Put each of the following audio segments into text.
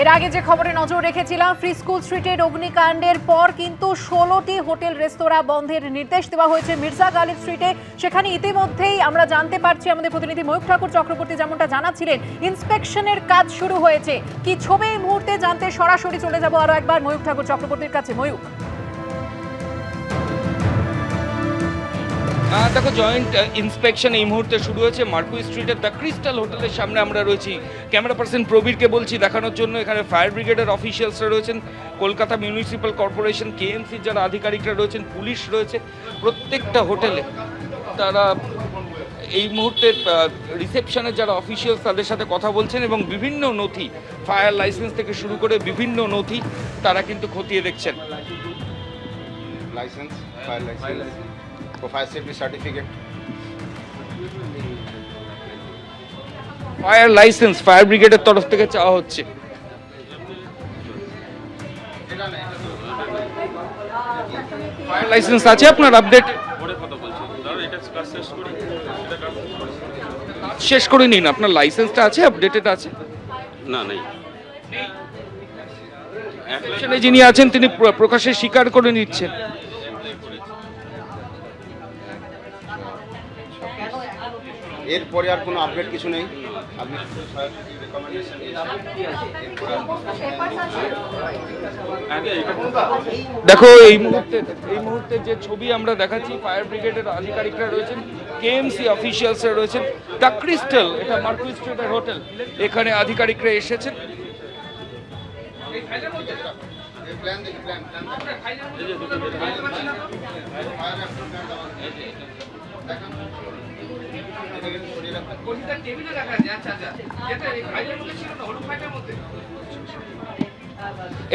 এর আগে যে খবরে নজর রেখেছিলাম, ফ্রি স্কুল স্ট্রিটের অগ্নিকাণ্ডের পর কিন্তু 16টি হোটেল রেস্তোরাঁ বন্ধের নির্দেশ দেওয়া হয়েছে মির্জা গালিব স্ট্রিটে। সেখানে ইতিমধ্যেই আমরা জানতে পারছি, আমাদের প্রতিনিধি ময়ূক ঠাকুর চক্রবর্তী যেমনটা জানাচ্ছিলেন, ইন্সপেকশনের কাজ শুরু হয়েছে। কি ছবি এই মুহূর্তে জানতে সরাসরি চলে যাব আরো একবার ময়ূক ঠাকুর চক্রবর্তীর কাছে। ময়ূক, দেখো, জয়েন্ট ইন্সপেকশন এই মুহূর্তে শুরু হয়েছে মার্কুই স্ট্রিটের দ্য ক্রিস্টাল হোটেলের সামনে আমরা রয়েছি। ক্যামেরা পার্সন প্রবীরকে বলছি দেখানোর জন্য। এখানে ফায়ার ব্রিগেডের অফিসিয়ালসরা রয়েছেন, কলকাতা মিউনিসিপ্যাল কর্পোরেশন, কেএমসির যারা আধিকারিকরা রয়েছেন, পুলিশ রয়েছে। প্রত্যেকটা হোটেলে তারা এই মুহূর্তে রিসেপশনের যারা অফিসিয়ালস তাদের সাথে কথা বলছেন এবং বিভিন্ন নথি, ফায়ার লাইসেন্স থেকে শুরু করে বিভিন্ন নথি তারা কিন্তু খতিয়ে দেখছেন। Licence, fire licence, fire safety certificate, fire licence fire ব্রিগেডের তরফ থেকে চাওয়া হচ্ছে। ফায়ার লাইসেন্স আছে আপনার আপডেট? শেষ করে নিন, আপনার লাইসেন্সটা আছে, আপডেটেড আছে? না, নেই। এখানে যিনি আছেন তিনি প্রকাশ্যে স্বীকার করে নিচ্ছেন। এরপরে আর কোনো আপডেট কিছু নেই। আপনি দেখো, এই মুহূর্তে যে ছবি আমরা দেখাচ্ছি, ফায়ার ব্রিগেডের আধিকারিকরা রয়েছেন, কেএমসি অফিসিয়ালসরা রয়েছেন। দ্য ক্রিস্টাল, এটা মার্কুই স্ট্রিটের হোটেল, এখানে আধিকারিকরা এসেছেন।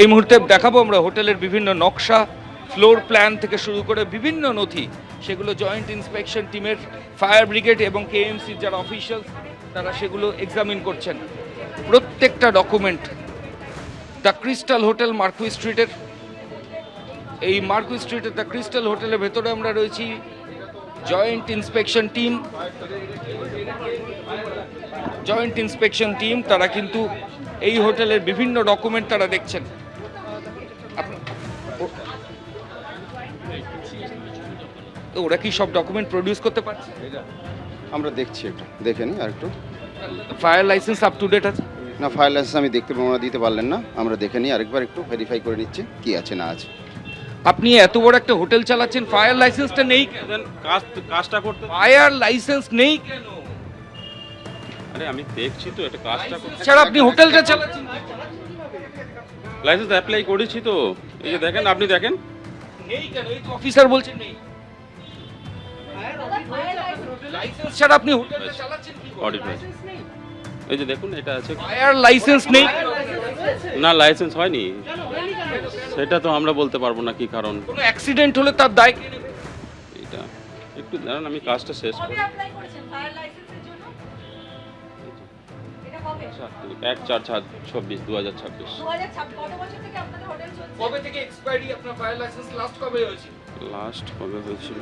এই মুহূর্তে দেখাবো আমরা হোটেলের বিভিন্ন নকশা, ফ্লোর প্ল্যান থেকে শুরু করে বিভিন্ন নথি, সেগুলো জয়েন্ট ইন্সপেকশন টিমের ফায়ার ব্রিগেড এবং কেএমসির যারা অফিসিয়ালস তারা সেগুলো এক্সামিন করছেন। প্রত্যেকটা document the crystal hotel marquee স্ট্রিটের, এই মার্কুই স্ট্রিটের দ্য ক্রিস্টাল হোটেলের ভেতরে আমরা রয়েছি। জয়েন্ট ইন্সপেকশন টিম তারা কিন্তু এই হোটেলের বিভিন্ন ডকুমেন্ট তারা দেখছেন। তো ওরা কি সব ডকুমেন্ট প্রডিউস করতে পারছে? আমরা দেখছি, একটু দেখে নিই আর একটু। Fire licence up to date আছে? না, ফায়ার লাইসেন্স আমি দিতে পারলেন না। আমরা দেখে নিই আরেকবার, একটু ভেরিফাই করে নিচ্ছি কি আছে না আছে। আপনি এত বড় একটা হোটেল চালাচ্ছেন, ফায়ার লাইসেন্সটা নেই কেন? কাজটা করতে ফায়ার লাইসেন্স নেই কেন? আরে আমি দেখছি তো, এটা কাজটা করতে ছাড়া আপনি হোটেলটা চালাচ্ছেন, লাইসেন্স অ্যাপ্লাই করেছি তো। এই যে দেখেন, আপনি দেখেন। নেই কেন? এই তো অফিসার বলছেন নেই। লাইসেন্স ছাড়া আপনি হোটেলটা চালাচ্ছেন কি করে? অডিট হয়েছে, এই যে দেখুন, এটা আছে। ফায়ার লাইসেন্স নেই? না, লাইসেন্স হয়নি, সেটা তো আমরা বলতে পারবো না কি কারণ। কোনো অ্যাক্সিডেন্ট হলে তার দায় কে নেবে? এটা একটু দাঁড়ান, আমি কাজটা শেষ করি। 1/4/2026। কবে থেকে এক্সপায়ারি আপনার ফায়ার লাইসেন্স? লাস্ট কবে হয়েছিল? লাস্ট কবে হয়েছিল?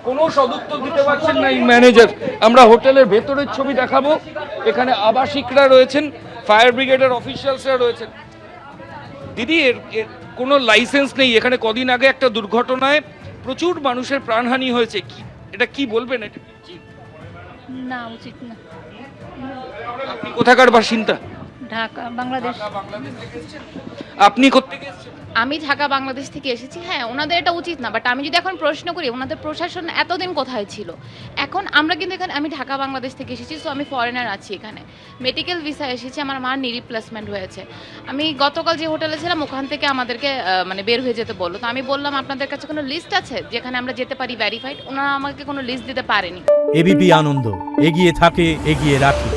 কোনো সদুত্তর দিতে পারছেন না এই ম্যানেজার। আমরা হোটেলের ভেতরের ছবি দেখাবো। এখানে আবাসিকরা রয়েছেন, ফায়ার ব্রিগেডের অফিসিয়ালসরা রয়েছেন। দিদি, এর কোনো লাইসেন্স নেই। এখানে কদিন আগে একটা দুর্ঘটনায় প্রচুর মানুষের প্রাণহানি হয়েছে, এটা কি বলবেন? এটা না, উচিত না। আপনি কোথাকার বাসিন্দা? ঢাকা, বাংলাদেশ। আপনি কোত্থেকে এসেছেন? আমি ঢাকা, বাংলাদেশ থেকে এসেছি। হ্যাঁ, ওনাদের এটা উচিত না, বাট আমি যদি এখন প্রশ্ন করি ওনাদের প্রশাসন এতদিন কোথায় ছিল? এখন আমরা কিন্তু এখানে, আমি ঢাকা, বাংলাদেশ থেকে এসেছি, সো আমি ফরেনার আছি এখানে, মেডিকেল ভিসা এসেছি, আমার মার নি রিপ্লেসমেন্ট হয়েছে। আমি গতকাল যে হোটেলে ছিলাম ওখান থেকে আমাদেরকে মানে বের হয়ে যেতে বললো। তো আমি বললাম আপনাদের কাছে কোনো লিস্ট আছে যেখানে আমরা যেতে পারি ভেরিফাইড? ওনারা আমাকে কোনো লিস্ট দিতে পারেনি। এবিপি আনন্দ, এগিয়ে থাকে, এগিয়ে রাখে।